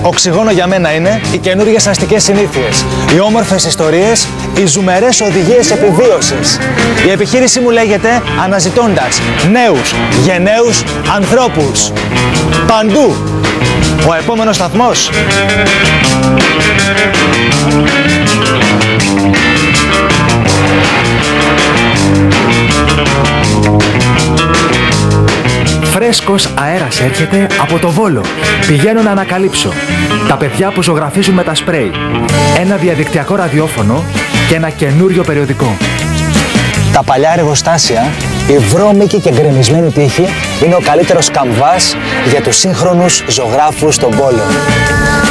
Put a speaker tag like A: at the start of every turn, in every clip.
A: Οξυγόνο για μένα είναι οι καινούργιες αστικές συνήθειες, οι όμορφες ιστορίες, οι ζουμερές οδηγίες επιβίωσης. Η επιχείρησή μου λέγεται Αναζητώντας νέους, γενναίους ανθρώπους. Παντού. Ο επόμενος σταθμός. Φρέσκος αέρας έρχεται από το Βόλο. Πηγαίνω να ανακαλύψω τα παιδιά που ζωγραφίζουν με τα σπρέι, ένα διαδικτυακό ραδιόφωνο και ένα καινούριο περιοδικό. Τα παλιά εργοστάσια, η βρώμικη και γκρεμισμένη τύχη είναι ο καλύτερος καμβάς για τους σύγχρονους ζωγράφους στον Βόλο.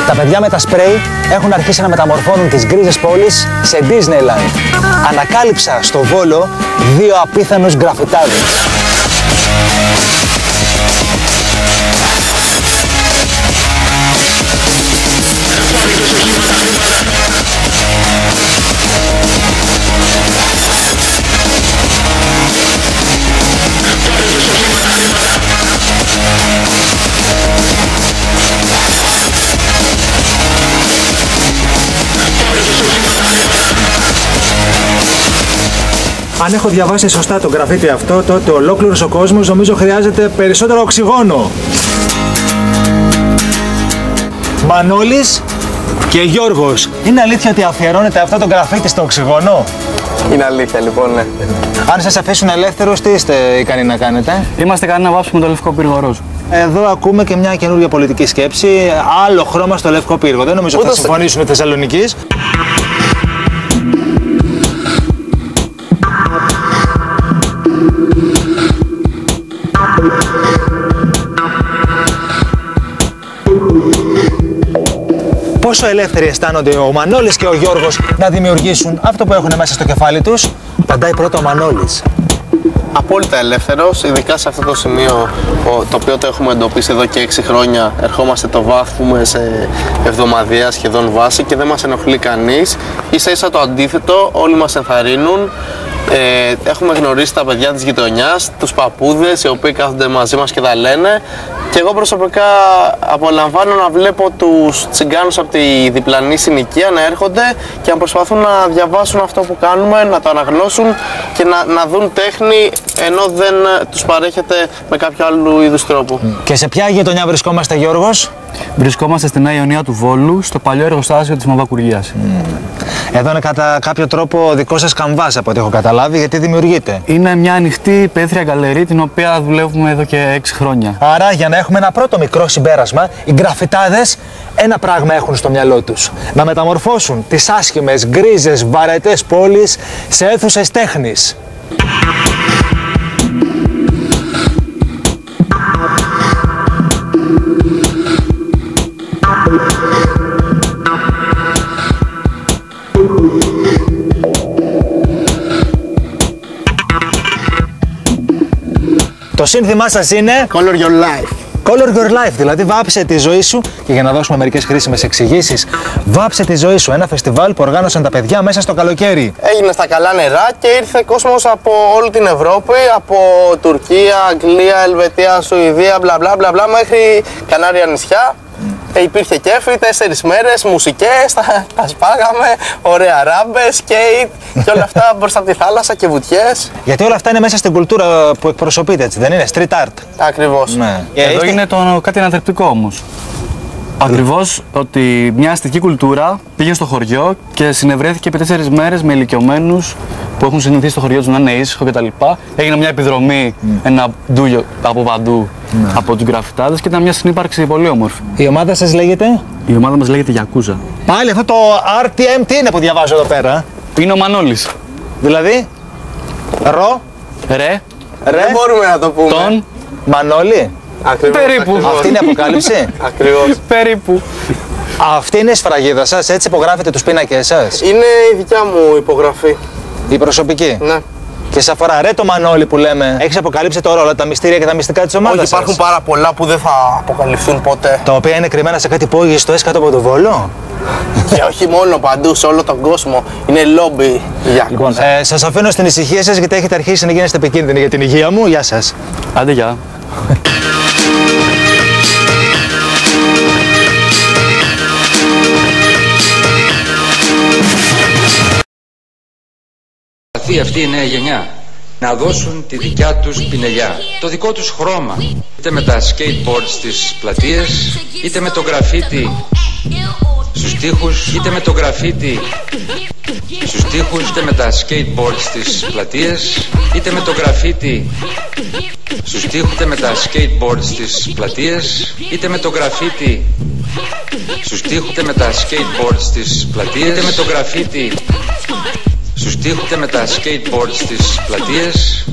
A: Τα παιδιά με τα σπρέι έχουν αρχίσει να μεταμορφώνουν τις γκρίζες πόλεις σε Disneyland. Ανακάλυψα στο Βόλο 2 απίθανους γκραφιτάδες. Αν έχω διαβάσει σωστά το γραφίτι αυτό, τότε ολόκληρος ο κόσμος νομίζω χρειάζεται περισσότερο οξυγόνο. Μανώλης και Γιώργος. Είναι αλήθεια ότι αφιερώνεται αυτό το γραφίτι στο οξυγόνο?
B: Είναι αλήθεια λοιπόν, ναι.
A: Αν σας αφήσουν ελεύθερους, τι είστε ικανοί να κάνετε?
B: Είμαστε ικανοί να βάψουμε το λευκό πύργο ροζ.
A: Εδώ ακούμε και μια καινούργια πολιτική σκέψη. Άλλο χρώμα στο λευκό πύργο. Δεν νομίζω ότι θα συμφωνήσουμε οι Θεσσαλονικείς. Πόσο ελεύθεροι αισθάνονται ο Μανώλης και ο Γιώργος να δημιουργήσουν αυτό που έχουν μέσα στο κεφάλι τους? Παντάει πρώτα ο Μανώλης.
B: Απόλυτα ελεύθερος, ειδικά σε αυτό το σημείο το οποίο το έχουμε εντοπίσει εδώ και 6 χρόνια. Ερχόμαστε το βάφουμε σε εβδομαδιαία σχεδόν βάση και δεν μας ενοχλεί κανείς. Ίσα ίσα το αντίθετο, όλοι μας ενθαρρύνουν. Έχουμε γνωρίσει τα παιδιά της γειτονιάς, τους παππούδες οι οποίοι κάθονται μαζί μας και τα λένε. Και εγώ προσωπικά απολαμβάνω να βλέπω τους τσιγκάνους από τη διπλανή συνοικία να έρχονται και να προσπαθούν να διαβάσουν αυτό που κάνουμε, να το αναγνώσουν και να δουν τέχνη ενώ δεν τους παρέχεται με κάποιο άλλο είδους τρόπο.
A: Και σε ποια γειτονιά βρισκόμαστε, Γιώργος?
C: Βρισκόμαστε στην Νέα Ιωνία του Βόλου, στο παλιό εργοστάσιο της Μαβακουργίας.
A: Εδώ είναι κατά κάποιο τρόπο δικό σας καμβάς από ό,τι έχω καταλάβει, γιατί δημιουργείτε.
C: Είναι μια ανοιχτή πέθρια γκαλερί την οποία δουλεύουμε εδώ και 6 χρόνια.
A: Άρα, για να έχουμε ένα πρώτο μικρό συμπέρασμα, οι γκραφιτάδες ένα πράγμα έχουν στο μυαλό τους. Να μεταμορφώσουν τις άσχημες, γκρίζες, βαρετές πόλεις σε αίθουσες τέχνης. Το σύνθημά σας είναι
B: Color your life.
A: Color your life, δηλαδή βάψε τη ζωή σου. Και για να δώσουμε μερικές χρήσιμες εξηγήσεις, βάψε τη ζωή σου. Ένα φεστιβάλ που οργάνωσαν τα παιδιά μέσα στο καλοκαίρι.
B: Έγινε στα καλά νερά και ήρθε κόσμος από όλη την Ευρώπη, από Τουρκία, Αγγλία, Ελβετία, Σουηδία, μπλα μπλα μπλα μπλα, μέχρι Κανάρια νησιά. Υπήρχε κέφι, 4 μέρες, μουσικές, τα σπάγαμε, ωραία ράμπες, σκέιτ και όλα αυτά μπροστά από τη θάλασσα και βουτιές.
A: Γιατί όλα αυτά είναι μέσα στην κουλτούρα που εκπροσωπείτε, έτσι δεν είναι? Street art.
B: Ακριβώς.
A: Ναι.
C: Εδώ είναι κάτι ανατρεπτικό όμως. Ακριβώς ότι μια αστική κουλτούρα πήγε στο χωριό και συνευρέθηκε επί 4 μέρες με ηλικιωμένους που έχουν συνηθίσει στο χωριό τους να είναι ήσυχο κτλ. Έγινε μια επιδρομή, ένα ντούγιο από παντού από τους γκραφιτάδες και ήταν μια συνύπαρξη πολύ όμορφη.
A: Η ομάδα σας λέγεται?
C: Η ομάδα μας λέγεται Yakuza.
A: Πάλι αυτό το RTM τι είναι που διαβάζω εδώ πέρα?
C: Είναι ο Μανώλης.
A: Δηλαδή,
C: Ρε.
B: Δεν μπορούμε να το πούμε.
C: Τον.
A: Μανώλη.
B: Ακριβώς,
C: Περίπου.
B: ακριβώς.
A: Αυτή είναι η αποκάλυψη.
B: Ακριβώς.
C: Περίπου.
A: Αυτή είναι η σφραγίδα σας, έτσι υπογράφετε τους πίνακες σας?
B: Είναι η δικιά μου υπογραφή.
A: Η προσωπική.
B: Ναι.
A: Και σε αφορά ρε το Μανώλη που λέμε, έχεις αποκαλύψει τώρα όλα τα μυστήρια και τα μυστικά της ομάδας
B: Όχι,
A: σας?
B: υπάρχουν πάρα πολλά που δεν θα αποκαλυφθούν ποτέ.
A: Τα οποία είναι κρυμμένα σε κάτι πόγι στο κάτω από το Βόλο.
B: Και όχι μόνο παντού, σε όλο τον κόσμο. Είναι λόμπι για
A: Λοιπόν, σας αφήνω στην ησυχία σας γιατί έχετε αρχίσει να γίνεστε επικίνδυνοι για την υγεία μου. Γεια σας.
C: Άντε γεια.
D: προσπαθεί αυτή η νέα γενιά να δώσουν τη δικιά τους πινελιά, το δικό τους χρώμα, είτε με τα skateboard στις πλατείες, είτε με το γραφίτι στους τοίχους, είτε με το γραφίτι στους τοίχους, είτε με τα skateboard στις πλατείες, είτε με το γραφίτι στους τοίχους, είτε με τα skateboard στις πλατείες, είτε με το γραφίτι στους τοίχους, είτε με τα skateboard στις πλατείες, είτε με το γραφίτι στους τοίχους, είτε με τα skateboard στις πλατείες.